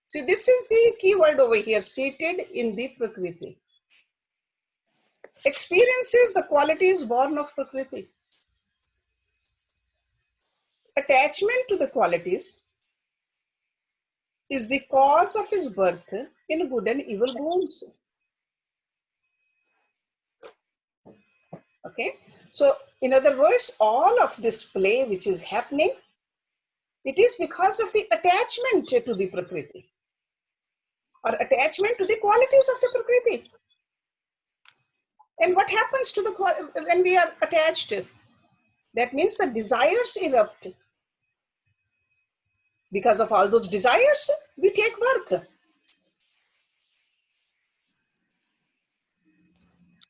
See, this is the key word over here, seated in the Prakriti. Experiences the qualities born of Prakriti. Attachment to the qualities is the cause of his birth in good and evil wombs. Okay, so in other words, all of this play which is happening, it is because of the attachment to the Prakriti, or attachment to the qualities of the Prakriti. And what happens to the when we are attached? That means the desires erupt. Because of all those desires, we take birth.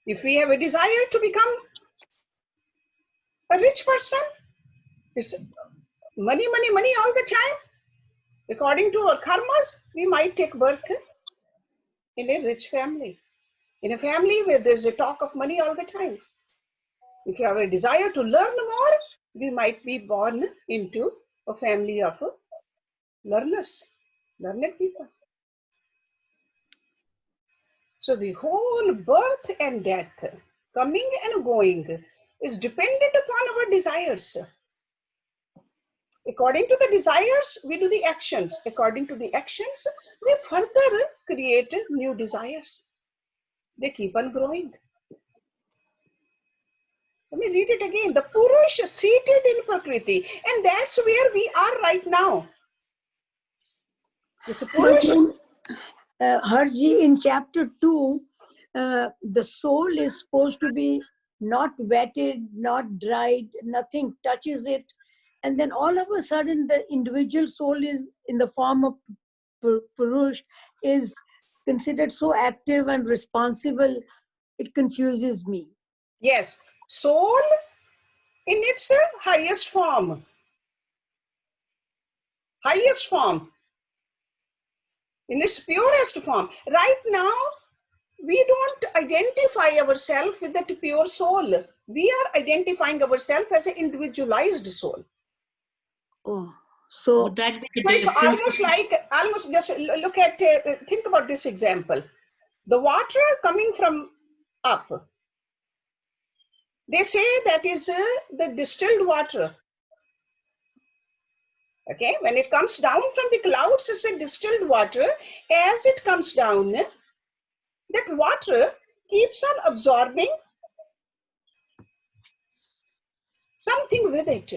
If we have a desire to become a rich person, it's money, money, money all the time. According to our karmas, we might take birth in a rich family, in a family where there's a talk of money all the time. If you have a desire to learn more, we might be born into a family of learners, learned people. So the whole birth and death, coming and going, is dependent upon our desires. According to the desires, we do the actions. According to the actions, we further create new desires. They keep on growing. Let me read it again. The Purush seated in Prakriti, and that's where we are right now. This Purush. Hershji, in chapter 2, the soul is supposed to be not wetted, not dried, nothing touches it. And then all of a sudden, the individual soul is in the form of Purush, is considered so active and responsible. It confuses me. Yes, soul in its highest form. Highest form. In its purest form. Right now, we don't identify ourselves with that pure soul. We are identifying ourselves as an individualized soul. Oh, so would that be the So it's difference? almost just look at, think about this example. The water coming from up. They say that is the distilled water. Okay, when it comes down from the clouds, it's a distilled water. As it comes down, that water keeps on absorbing something with it.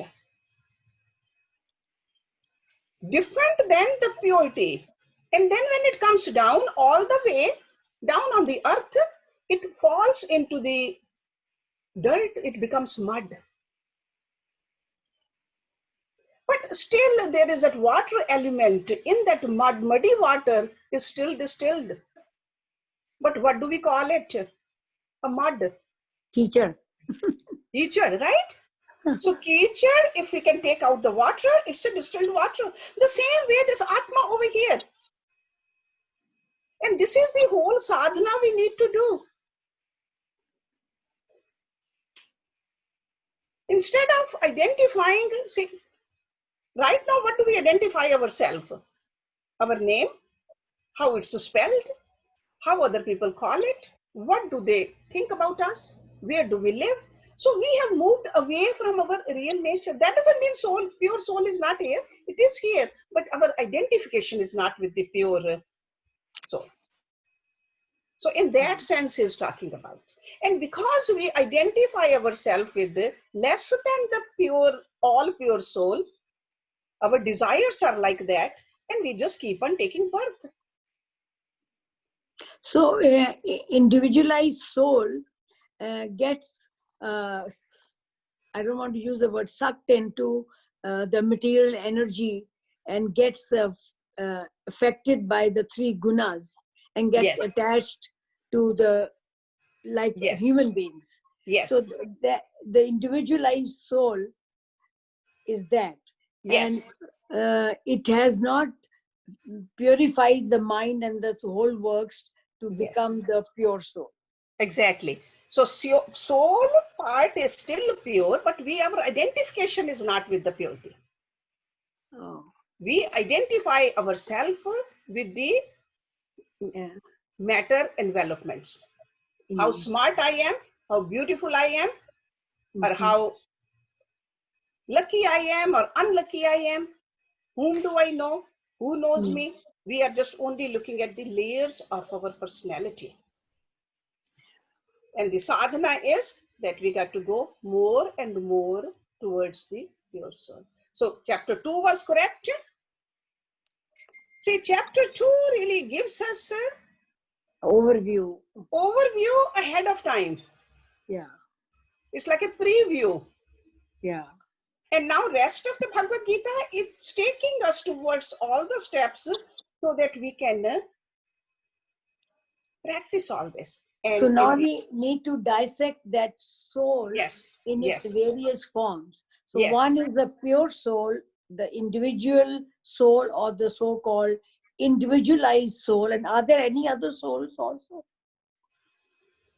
Different than the purity. And then when it comes down all the way, down on the earth, it falls into the dirt, it becomes mud. But still there is that water element in that mud. Muddy water is still distilled. But what do we call it? A mud. teacher. Teacher, right? So teacher, if we can take out the water, it's a distilled water. The same way this Atma over here. And this is the whole sadhana we need to do. Instead of identifying, see, right now what do we identify ourselves? Our name, how it's spelled, how other people call it, what do they think about us, where do we live? So we have moved away from our real nature. That doesn't mean soul, pure soul is not here. It is here, but our identification is not with the pure soul. So in that sense he's talking about. And because we identify ourselves with the less than the pure, all pure soul, our desires are like that, and we just keep on taking birth. So individualized soul gets, I don't want to use the word sucked into the material energy and gets affected by the three gunas and gets Yes. attached to the, like Yes. human beings. Yes. So the individualized soul is that. Yes. And it has not purified the mind and the whole works to become the pure soul. Exactly. So soul part is still pure, but our identification is not with the purity. Oh. We identify ourselves with the Yeah. matter envelopments. How smart I am, how beautiful I am, or how lucky I am or unlucky I am. Whom do I know? Who knows me? We are just only looking at the layers of our personality. And the sadhana is that we got to go more and more towards the pure soul. So chapter 2 was correct. See, chapter 2 really gives us an Overview. overview ahead of time. Yeah. It's like a preview. Yeah. And now rest of the Bhagavad Gita, it's taking us towards all the steps so that we can practice all this. And So now we need to dissect that soul yes, in its yes, various forms. So yes. one is the pure soul, the individual soul, or the so-called individualized soul. And are there any other souls also?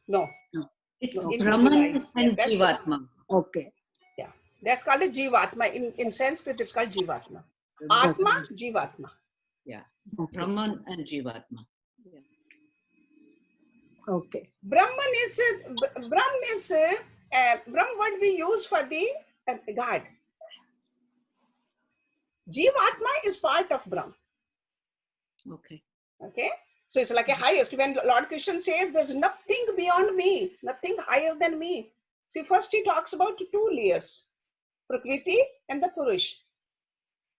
No, It's no, Brahman individualized. and That's Jivatma. Okay. yeah. That's called a Jivatma. In Sanskrit, it's called Jivatma. Atma, Jivatma. Yeah. Okay. Brahman and Jivatma. Okay. Brahman is Brahm word we use for the God. Jivatma is part of Brahm. Okay. Okay. So it's like a highest. When Lord Krishna says there's nothing beyond me, nothing higher than me. See, first he talks about two layers, Prakriti and the Purush.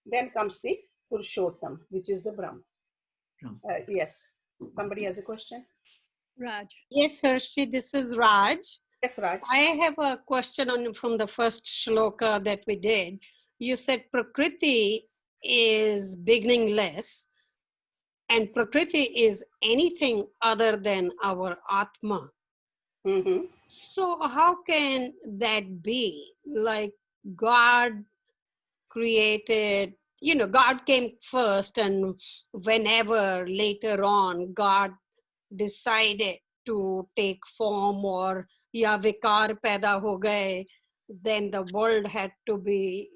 Then comes the Purushottam, which is the Brahm. Yes. Somebody has a question? Raj. Yes, Hershey, this is Raj. Yes, Raj. I have a question from the first shloka that we did. You said Prakriti is beginningless and Prakriti is anything other than our Atma. Mm-hmm. So how can that be? Like God created, God came first, and whenever later on God decided to take form or ya vikar paida ho gaye, then the world had to be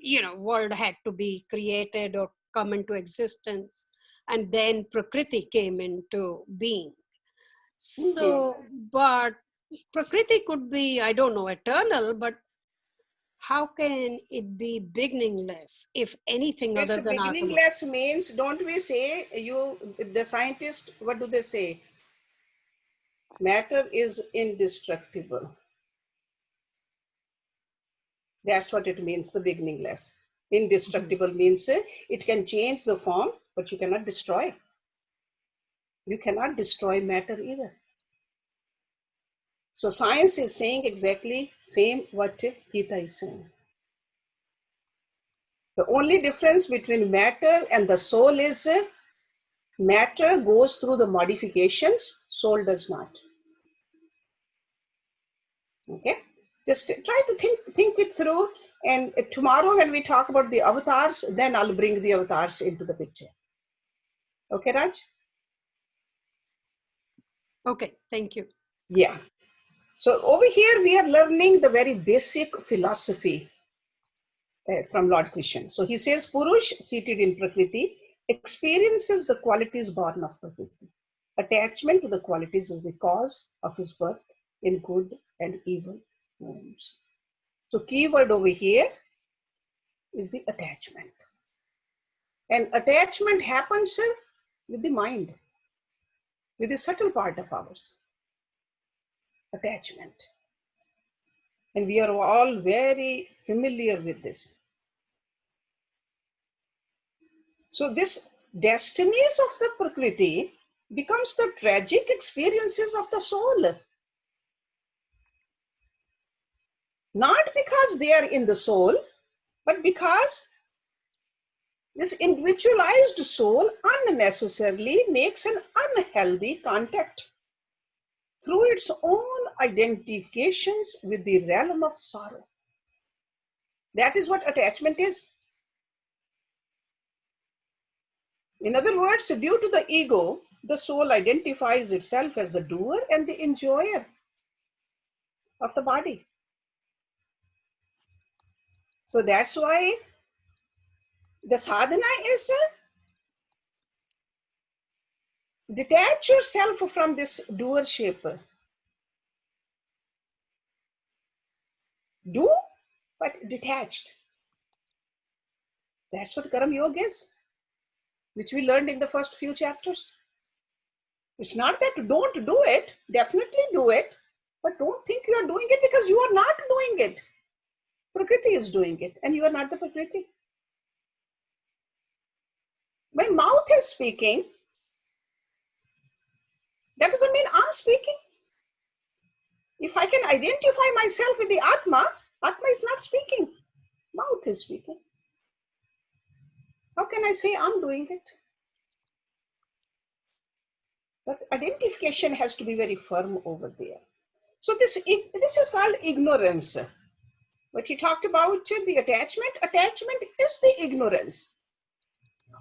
created or come into existence, and then Prakriti came into being. So, but Prakriti could be, I don't know, eternal, but how can it be beginningless if anything It's other than Atma? beginningless means, don't we say, the scientists, what do they say? Matter is indestructible. That's what it means, the beginningless. Indestructible means it can change the form, but you cannot destroy. You cannot destroy matter either. So science is saying exactly same what Gita is saying. The only difference between matter and the soul is matter goes through the modifications, soul does not. Okay, just try to think it through, and tomorrow when we talk about the avatars, then I'll bring the avatars into the picture. Okay, Raj? Okay, thank you. Yeah. So over here we are learning the very basic philosophy from Lord Krishna. So he says, Purush seated in Prakriti experiences the qualities born of Prakriti. Attachment to the qualities is the cause of his birth in good and evil homes. So keyword over here is the attachment. And attachment happens with the mind, with the subtle part of ours. Attachment. And we are all very familiar with this. So this destinies of the Prakriti becomes the tragic experiences of the soul. Not because they are in the soul, but because this individualized soul unnecessarily makes an unhealthy contact through its own identifications with the realm of sorrow. That is what attachment is. In other words, due to the ego, the soul identifies itself as the doer and the enjoyer of the body. So that's why the sadhana is Detach yourself from this doership. Do, but detached. That's what Karam Yoga is, which we learned in the first few chapters. It's not that don't do it, definitely do it, but don't think you are doing it, because you are not doing it. Prakriti is doing it, and you are not the Prakriti. My mouth is speaking, that doesn't mean I'm speaking. If I can identify myself with the Atma, Atma is not speaking, mouth is speaking. How can I say I'm doing it? But identification has to be very firm over there. So this is called ignorance. What he talked about, the attachment. Attachment is the ignorance.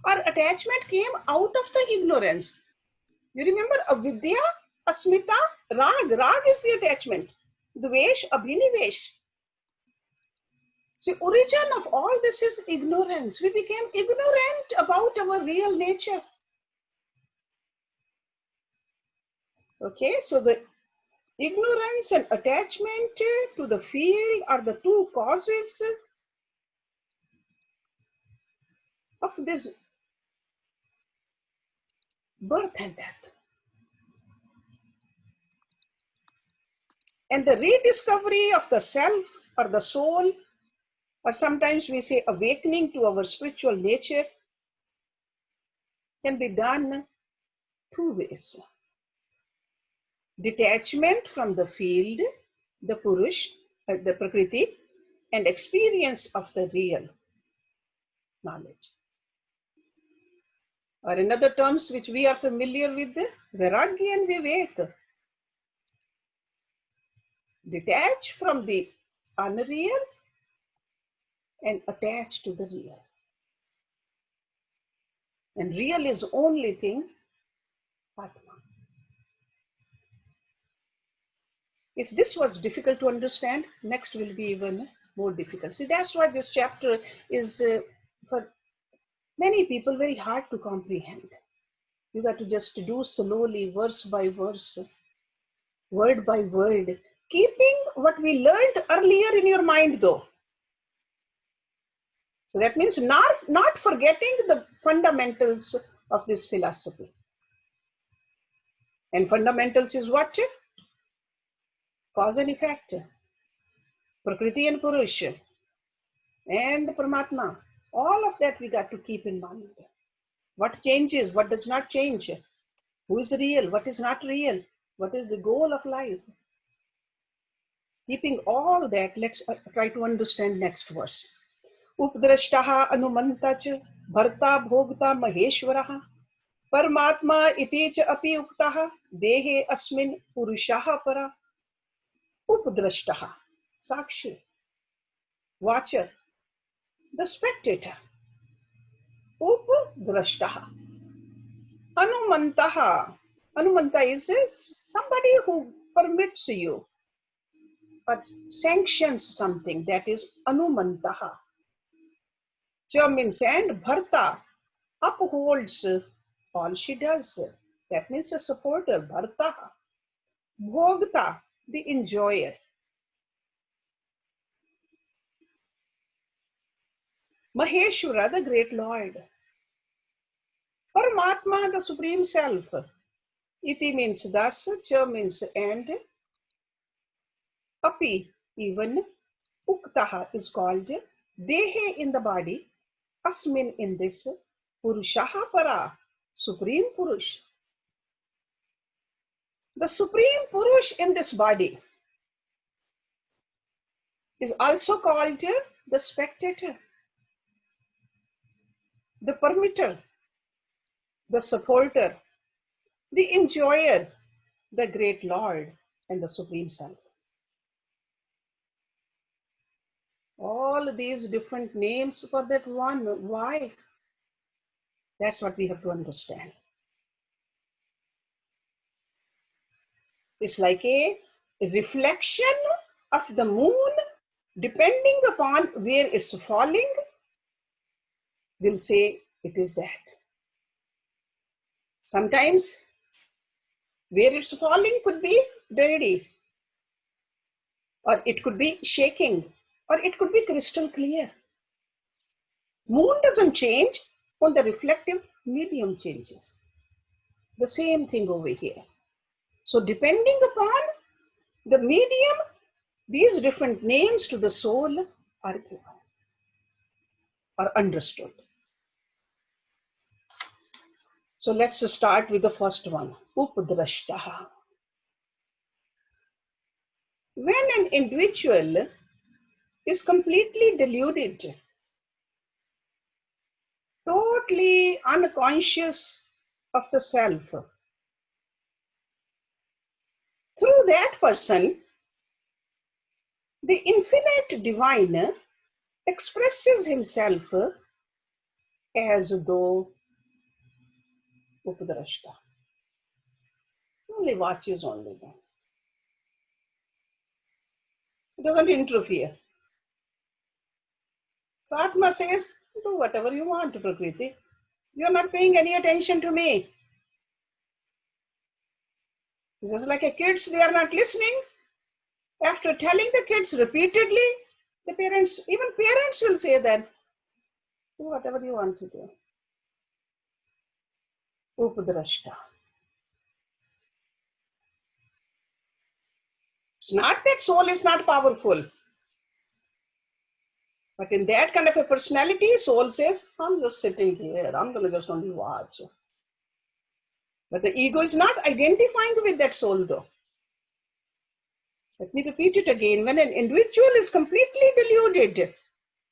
Or attachment came out of the ignorance. You remember avidya, asmita, rag. Rag is the attachment. Dvesh, abhinivesh. So origin of all this is ignorance. We became ignorant about our real nature. Okay, so the ignorance and attachment to the field are the two causes of this birth and death. And the rediscovery of the self or the soul, or sometimes we say awakening to our spiritual nature, can be done two ways. Detachment from the field, the Purush, the Prakriti, and experience of the real knowledge. Or in other terms which we are familiar with, Vairagya and Vivek. Detach from the unreal and attach to the real. And real is only thing, Atma. If this was difficult to understand, next will be even more difficult. See, that's why this chapter is for many people very hard to comprehend. You got to just do slowly, verse by verse, word by word, keeping what we learned earlier in your mind though. So that means not forgetting the fundamentals of this philosophy. And fundamentals is what? Cause and effect, Prakriti and Purusha, and the Paramatma. All of that we got to keep in mind. What changes, what does not change? Who is real, what is not real? What is the goal of life? Keeping all that, let's try to understand next verse. Updrashtaha anumanta bharta bhogta maheshwaraha Paramatma iti cha api uktaha dehe asmin purushaha para. Updrashtaha, Sakshi, watcher, the spectator. Updrashtaha. Anumantaha. Anumanta is somebody who permits you but sanctions something, that is anumantaha. Cha means and bharta, upholds all she does. That means a supporter, bhartaha. Bhogta, the enjoyer. Maheshwara, the great Lord. Paramatma, the Supreme Self. Iti means thus, cha means and, api, even, uktaha is called, dehe in the body, asmin in this, purushaha para, Supreme Purush. The Supreme Purush in this body is also called the spectator, the permitter, the supporter, the enjoyer, the great Lord, and the Supreme Self. All these different names for that one. Why? That's what we have to understand. It's like a reflection of the moon, depending upon where it's falling, we'll say it is that. Sometimes Where it's falling could be dirty, or it could be shaking, or it could be crystal clear. Moon doesn't change when the reflective medium changes. The same thing over here. So depending upon the medium, these different names to the soul are given, are understood. So let's start with the first one, Upadrashtaha. When an individual is completely deluded, totally unconscious of the self, through that person, the infinite divine expresses himself as though Upadrashta. Only watches only then. It doesn't interfere. So Atma says, do whatever you want, Prakriti. You're not paying any attention to me. Just like a kids, they are not listening. After telling the kids repeatedly, the parents, even parents will say that, do whatever you want to do. Upadrashta. It's not that soul is not powerful. But in that kind of a personality, soul says, I'm just sitting here. I'm going to just only watch. But the ego is not identifying with that soul though. Let me repeat it again. When an individual is completely deluded,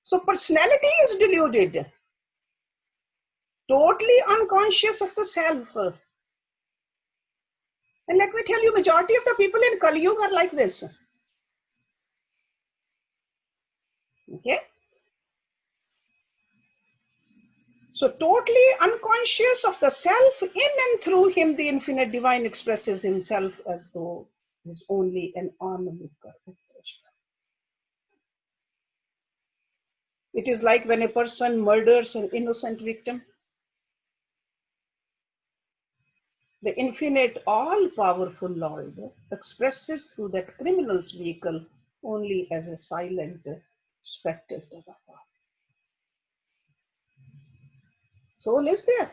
so personality is deluded, totally unconscious of the self. And let me tell you, majority of the people in Kali Yuga are like this. Okay? So totally unconscious of the self, in and through him, the infinite divine expresses himself as though he is only an onlooker. It is like when a person murders an innocent victim. The infinite, all-powerful Lord expresses through that criminal's vehicle only as a silent spectator. Soul is there.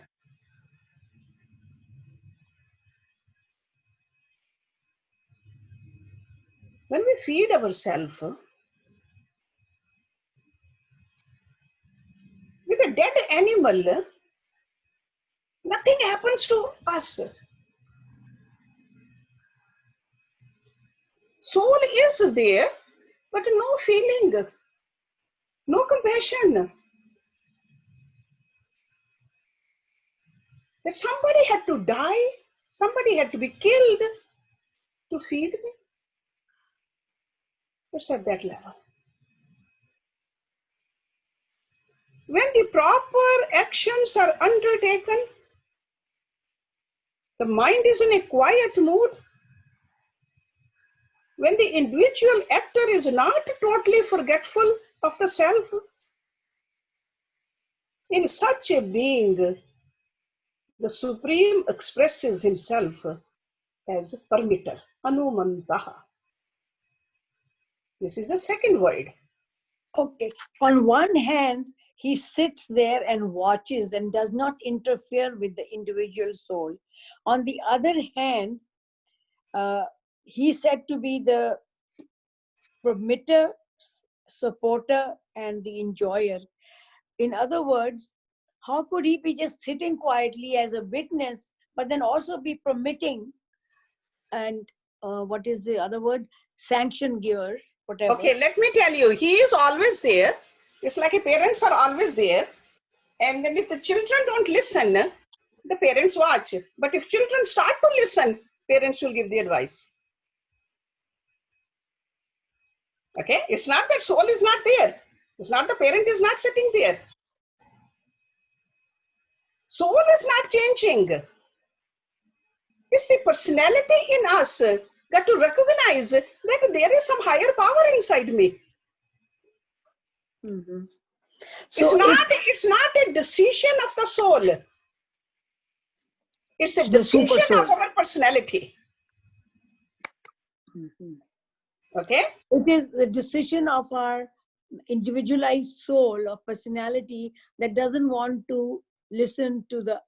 When we feed ourselves with a dead animal, nothing happens to us. Soul is there, but no feeling, no compassion. That somebody had to die, somebody had to be killed to feed me. It's at that level. When the proper actions are undertaken, the mind is in a quiet mood. When the individual actor is not totally forgetful of the self, in such a being, the Supreme expresses himself as permitter, Anumantaha. This is the second word. Okay. On one hand, he sits there and watches and does not interfere with the individual soul. On the other hand, he's said to be the permitter, supporter, and the enjoyer. In other words, how could he be just sitting quietly as a witness, but then also be permitting and what is the other word? Sanction giver, whatever. Okay, let me tell you, he is always there. It's like parents are always there. And then if the children don't listen, the parents watch. But if children start to listen, parents will give the advice. Okay, it's not that soul is not there. It's not the parent is not sitting there. Soul is not changing. It's the personality in us got to recognize that there is some higher power inside me. Mm-hmm. So it's not a decision of the soul. It's a The super decision of soul. our personality. Mhm. Okay? It is the decision of our individualized soul or personality that doesn't want to listen to the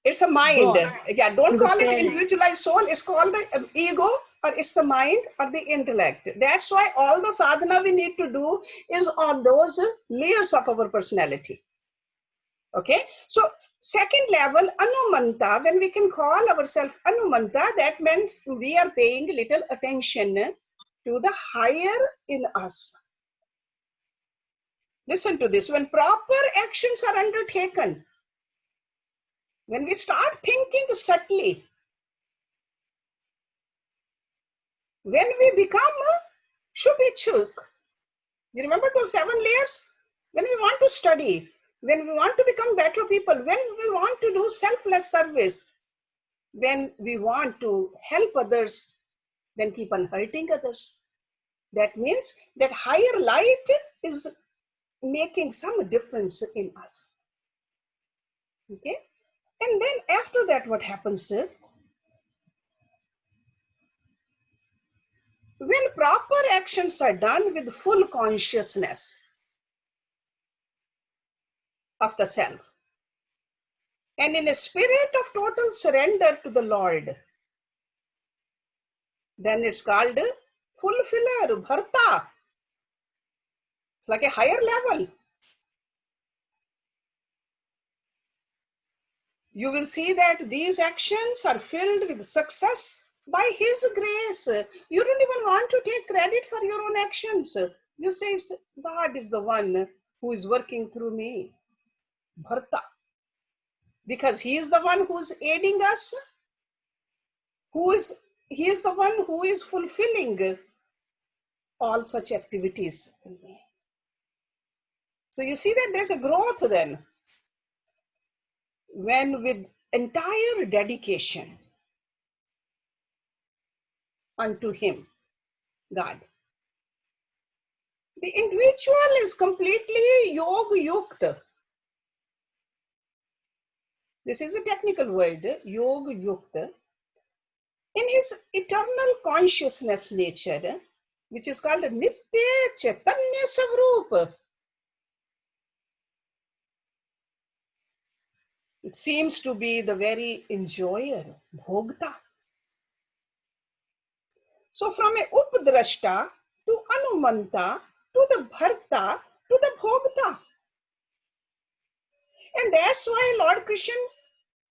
It's the mind. God, Yeah, don't to the call it parent. individualized soul. It's called the ego, or it's the mind or the intellect. That's why all the sadhana we need to do is on those layers of our personality. Okay? So, second level, Anumanta, when we can call ourselves Anumanta, that means we are paying little attention to the higher in us. Listen to this. When proper actions are undertaken, when we start thinking subtly, when we become Shubhichuk, you remember those 7 layers? When we want to study, when we want to become better people, when we want to do selfless service, when we want to help others, then keep on hurting others. That means that higher light is making some difference in us. Okay? And then after that, what happens? When proper actions are done with full consciousness of the self and in a spirit of total surrender to the Lord, then it's called fulfiller, bharta. It's like a higher level. You will see that these actions are filled with success by His grace. You don't even want to take credit for your own actions. You say, God is the one who is working through me. Bharta. Because He is the one who's aiding us, He is the one who is fulfilling all such activities in me. So you see that there's a growth then, when with entire dedication unto Him, God. The individual is completely yoga yukta. This is a technical word, yoga yukta. In his eternal consciousness nature, which is called Nitya Chaitanya Savrupa. It seems to be the very enjoyer, bhogta. So from a updrashta to anumanta to the bharta to the bhogta. And that's why Lord Krishna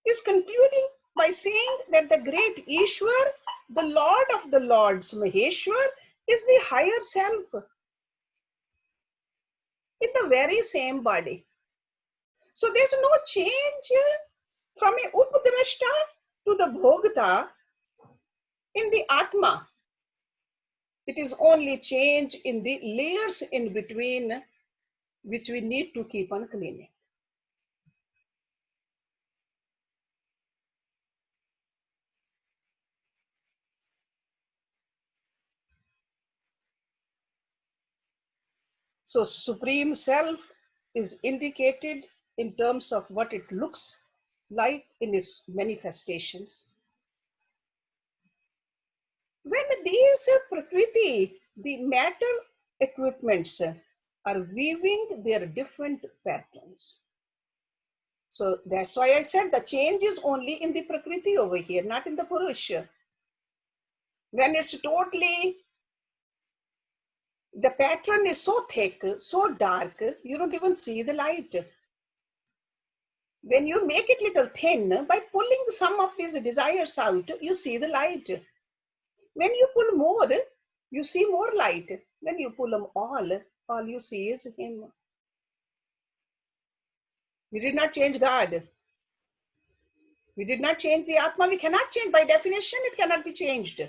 is concluding by saying that the great Ishwar, the Lord of the Lords, Maheshwar, is the higher self in the very same body. So there's no change from a updrashta to the bhogta in the Atma. It is only change in the layers in between, which we need to keep on cleaning. So Supreme Self is indicated in terms of what it looks like in its manifestations. When these Prakriti, the matter equipments, are weaving their different patterns. So that's why I said the change is only in the Prakriti over here, not in the Purusha. When it's totally, the pattern is so thick, so dark, you don't even see the light. When you make it little thin, by pulling some of these desires out, you see the light. When you pull more, you see more light. When you pull them all you see is Him. We did not change God. We did not change the Atma. We cannot change. By definition, it cannot be changed.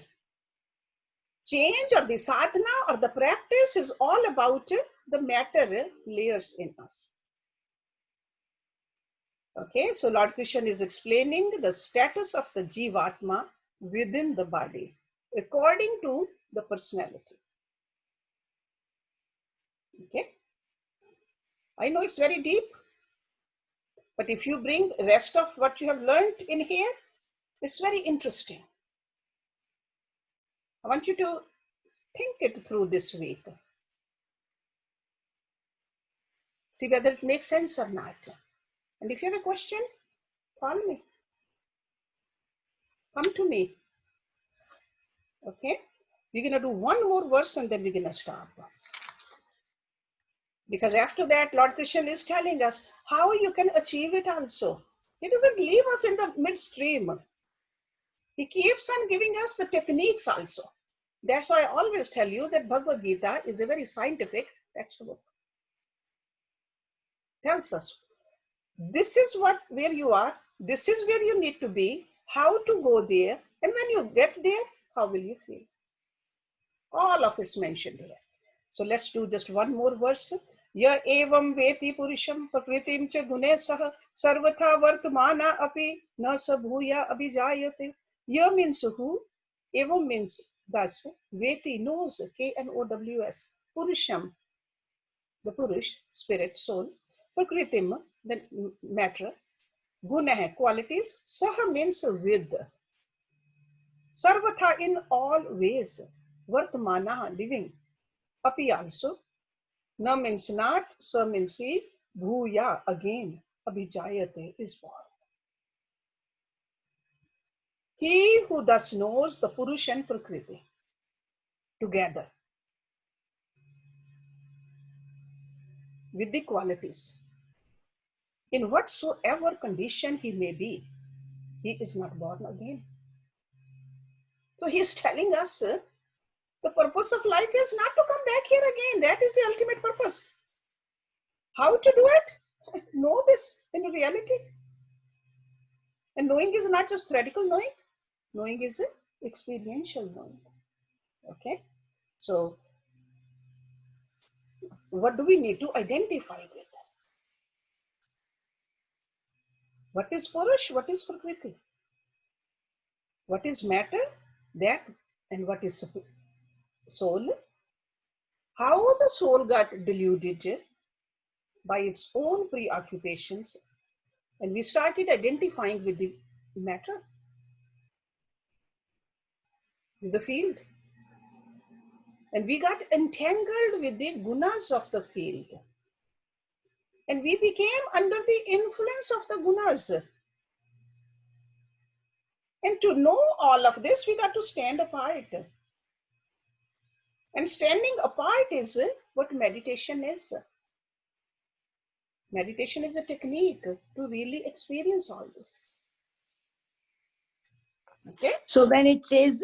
Change or the sadhana or the practice is all about the matter layers in us. Okay, so Lord Krishna is explaining the status of the Jivatma within the body according to the personality. Okay, I know it's very deep, but if you bring the rest of what you have learned in here, It's very interesting. I want you to think it through this week. See whether it makes sense or not. And if you have a question, call me. Come to me. Okay? We're going to do one more verse and then we're going to stop. Because after that, Lord Krishna is telling us how you can achieve it also. He doesn't leave us in the midstream. He keeps on giving us the techniques also. That's why I always tell you that Bhagavad Gita is a very scientific textbook. Tells us, this is where you are, this is where you need to be, how to go there, and when you get there, how will you feel? All of it's mentioned here. So let's do just one more verse. Ya evam veti purusham prakritim cha gune sah sarvatha vartmana api na sabhuya abhijayate. Ya means who, evam means thus, veti knows, Knows, purusham, the purush, spirit, soul, prakritim, the matter, guna, qualities, saha means with, sarvatha in all ways, vartmana, living, api also, na means not, sa means he, bhuya, again, abhijayate is born. He who thus knows the Purush and Prakriti together with the qualities, in whatsoever condition he may be, he is not born again. So he is telling us the purpose of life is not to come back here again. That is the ultimate purpose. How to do it? Know this in reality. And knowing is not just theoretical knowing. Knowing is experiential knowing. Okay? So, what do we need to identify with? What is Purush? What is Prakriti? What is matter? That. And what is soul? How the soul got deluded by its own preoccupations, and we started identifying with the matter, with the field. And we got entangled with the gunas of the field. And we became under the influence of the gunas. And to know all of this, we got to stand apart. And standing apart is what meditation is. Meditation is a technique to really experience all this. Okay? So when it says,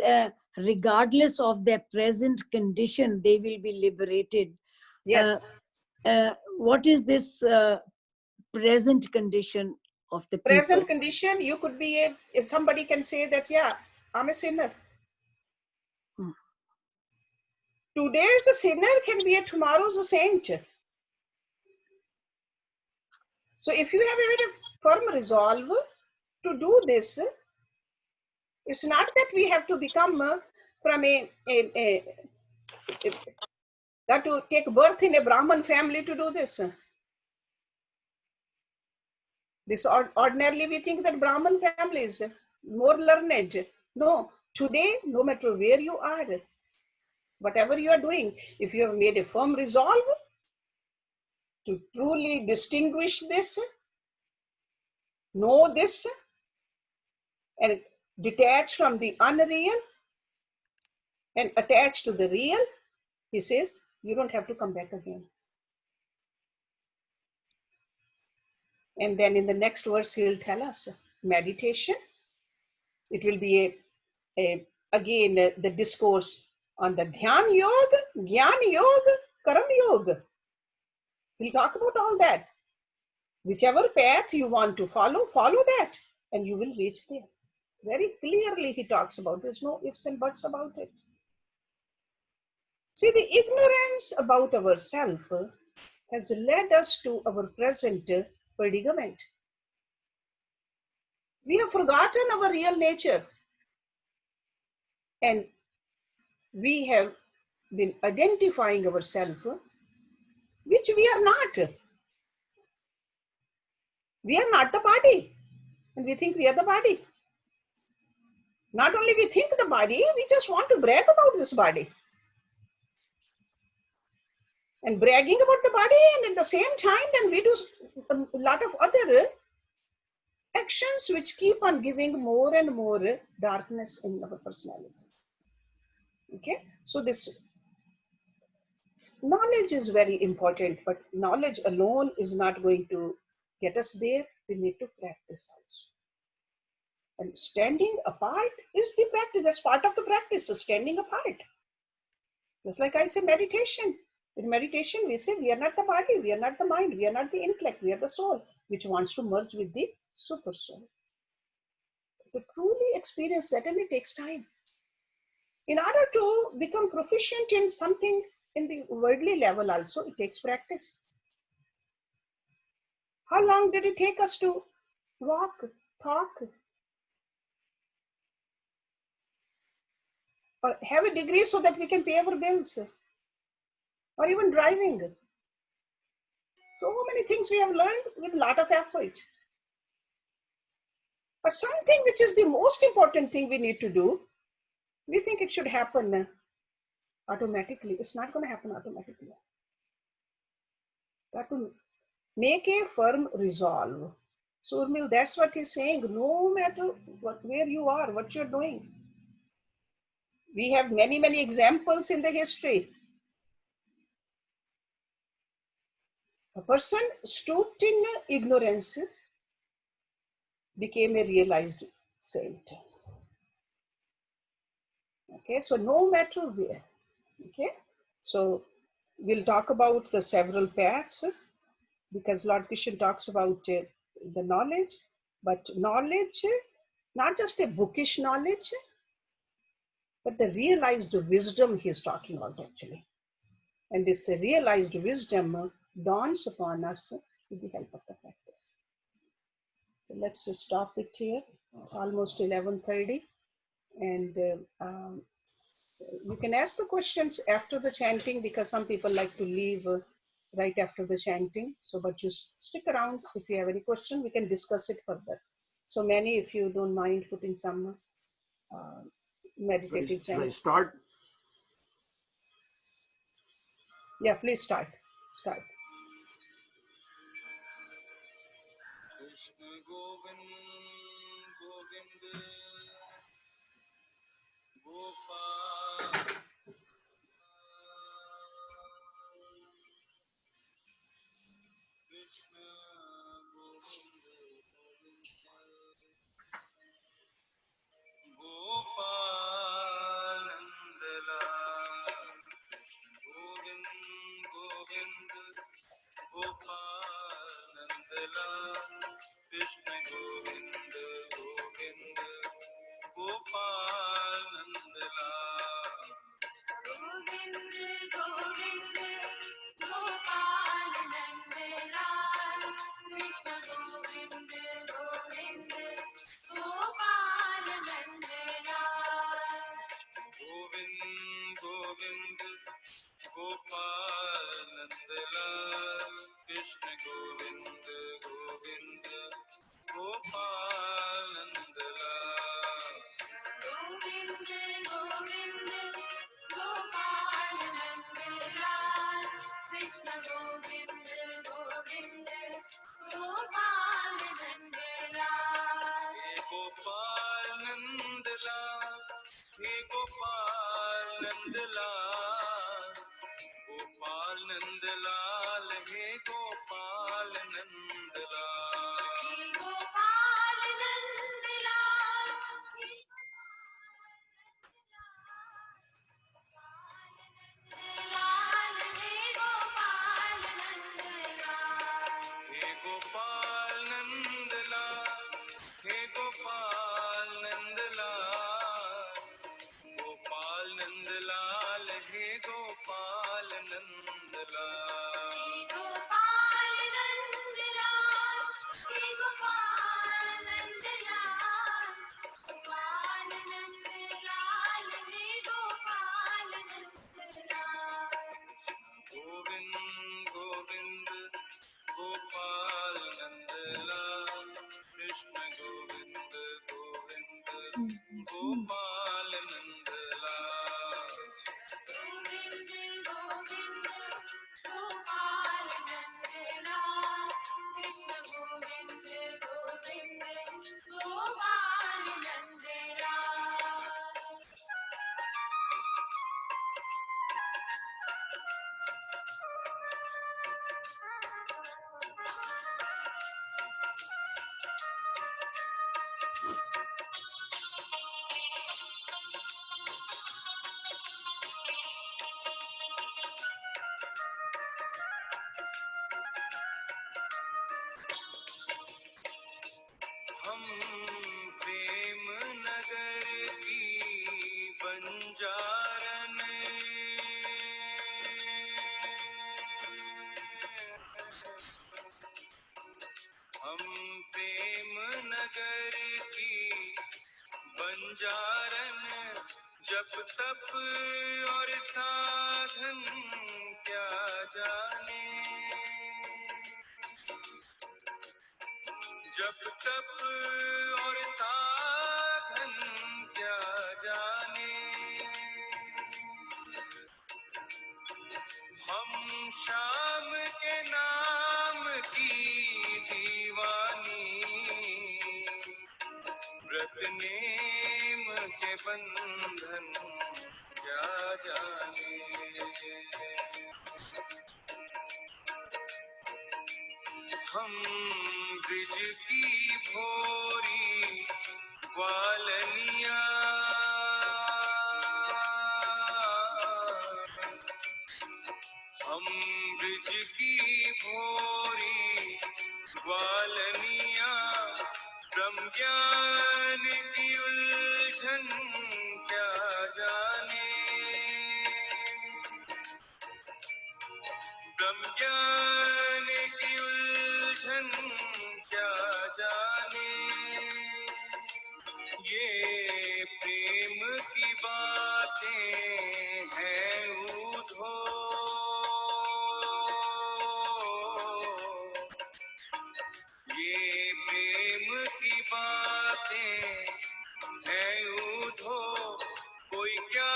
regardless of their present condition, they will be liberated. Yes. What is this present condition of the people? Present condition, you could be if somebody can say that, yeah, I'm a sinner. Today's a sinner can be tomorrow's a saint. So if you have a very firm resolve to do this, it's not that we have to become got to take birth in a Brahman family to do this. This ordinarily we think that Brahman family is more learned. No, today, no matter where you are, whatever you are doing, if you have made a firm resolve to truly distinguish this, know this, and detach from the unreal and attach to the real, he says, you don't have to come back again. And then in the next verse, he'll tell us meditation. It will be again the discourse on the Dhyan Yoga, Gyan Yoga, Karam Yoga. We'll talk about all that. Whichever path you want to follow, follow that, and you will reach there. Very clearly he talks about, there's no ifs and buts about it. See, the ignorance about ourself has led us to our present predicament. We have forgotten our real nature, and we have been identifying ourselves, which we are not. We are not the body, and we think we are the body. Not only we think the body, we just want to brag about this body. And bragging about the body, and at the same time, then we do a lot of other actions which keep on giving more and more darkness in our personality. Okay, so this knowledge is very important, but knowledge alone is not going to get us there. We need to practice also. And standing apart is the practice. That's part of the practice. So standing apart. Just like I say, meditation. In meditation, we say we are not the body, we are not the mind, we are not the intellect, we are the soul, which wants to merge with the super soul. To truly experience that, and it takes time. In order to become proficient in something in the worldly level also, it takes practice. How long did it take us to walk, talk, or have a degree so that we can pay our bills, or even driving? So many things we have learned with a lot of effort. But something which is the most important thing we need to do, we think it should happen automatically. It's not going to happen automatically. Got to make a firm resolve. So Urmil, that's what he's saying. No matter where you are, what you're doing. We have many, many examples in the history. A person stooped in ignorance became a realized saint. Okay, so no matter where. Okay, so we'll talk about the several paths, because Lord Krishna talks about the knowledge, but knowledge, not just a bookish knowledge, but the realized wisdom he's talking about actually. And this realized wisdom dawns upon us with the help of the practice. So let's just stop it here. It's almost 11:30, and you can ask the questions after the chanting, because some people like to leave right after the chanting. So, but you stick around. If you have any question, we can discuss it further. So Many, if you don't mind putting some meditative Should I chant. start? Yeah, please start. Start. Krishna Govind Govind Gopal Krishna Govind Govind Gopal Nandalal Govind Govind Gopal Nandalal Krishna Govind Govind Gopal Nandalal Govind Govind Gopal Nandalal Krishna Govind Govind Gopal Nandalal Govind Govind Gopal Nandalal Krishna Govind Govind Gopal Nandalal Govind Govind Gopal Nandalal Krishna Govind Govind Gopal Nandalal Gopal Nandalal He Gopal Nandalal Gopal Nandalal He Gopal Nandalal He Gopal Nandalal He Gopal Nandalal He Gopal Nandalal Gopal Nandalal He Gopal Nandalal He Gopal Nandalal He Gopal Nandalal Gopal Nandalal He Gopal Nandalal Govind Govind Gopal Nandalal Krishna Govind Govind Gopal Nand Lal. Govind Govind Gopal Nand Lal, Krishna Govind Govind Gopal Nand Lal. हम प्रेम नगर की बंजारन, हम प्रेम नगर की बंजारन, जप तप और साधन क्या जाने। जप तप और साधन क्या जाने। हम शाम के नाम की दीवानी, व्रत नेम के बंधन क्या जाने। हम ब्रिज की भोरी ग्वालनिया, हम ब्रिज की भोरी ग्वालनिया, ब्रह्म ज्ञान की उलझन क्या जाने। ब्रह्म ज्ञान की उलझन क्या जाने। ये प्रेम की बातें हैं ऊधो, ये प्रेम की बातें हैं ऊधो। कोई क्या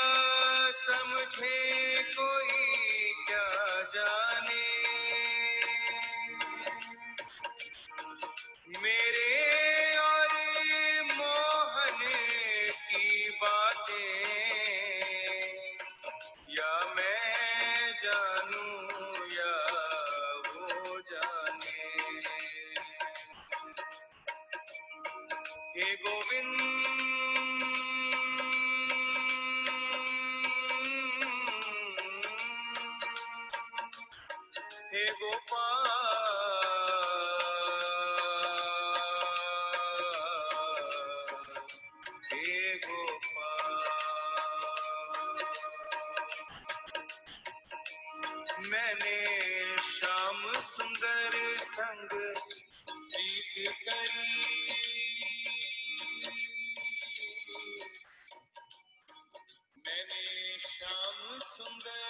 समझे कोई क्या जाने। मेरे और मोहन की बातें या मैं जानूं या वो जाने। हे गोविंद हे गोपाल, हे गोपाल। मैंने श्याम सुंदर संग प्रीत करी, मैंने श्याम सुंदर